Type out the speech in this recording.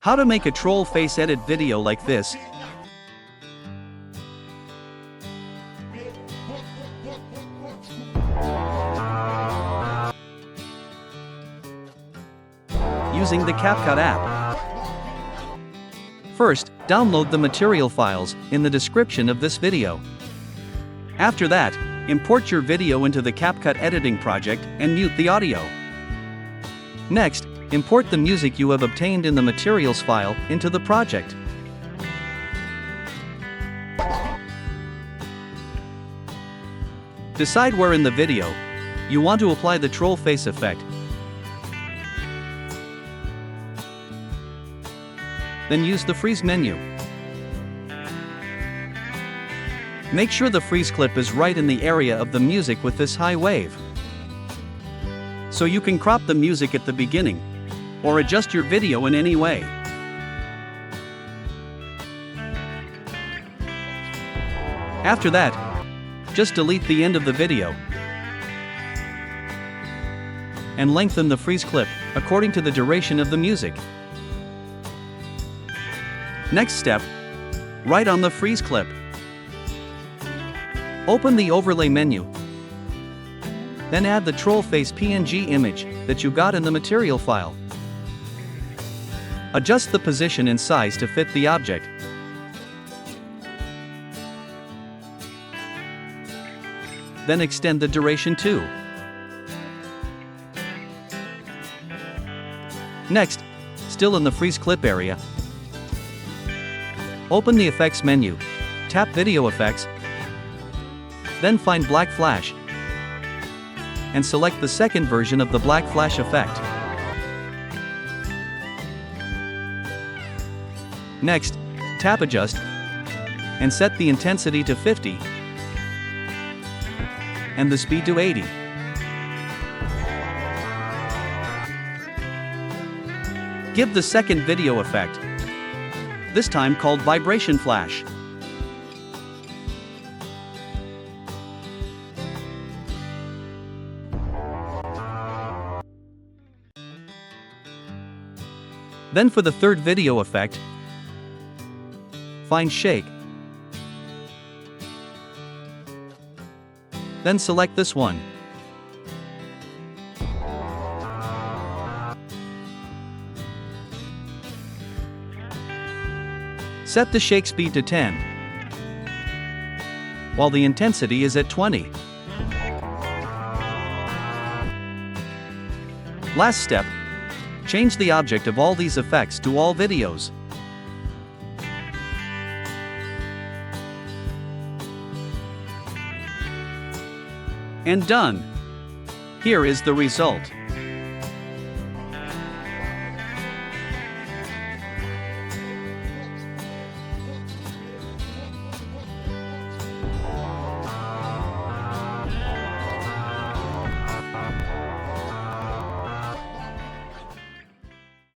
How to make a troll face edit video like this. Using the CapCut app. First, download the material files in the description of this video. After that, import your video into the CapCut editing project and mute the audio. Next, import the music you have obtained in the materials file into the project. Decide where in the video you want to apply the troll face effect. Then use the freeze menu. Make sure the freeze clip is right in the area of the music with this high wave, so you can crop the music at the beginning or adjust your video in any way. After that, just delete the end of the video and lengthen the freeze clip according to the duration of the music. Next step, right on the freeze clip, open the overlay menu. Then add the troll face PNG image that you got in the material file. Adjust the position and size to fit the object. Then extend the duration too. Next, still in the freeze clip area, open the effects menu, tap video effects, then find black flash, and select the second version of the black flash effect. Next, tap adjust, and set the intensity to 50, and the speed to 80. Give the second video effect, this time called vibration flash. Then for the third video effect, find shake. Then select this one. Set the shake speed to 10, while the intensity is at 20. Last step, change the object of all these effects to all videos. And done. Here is the result.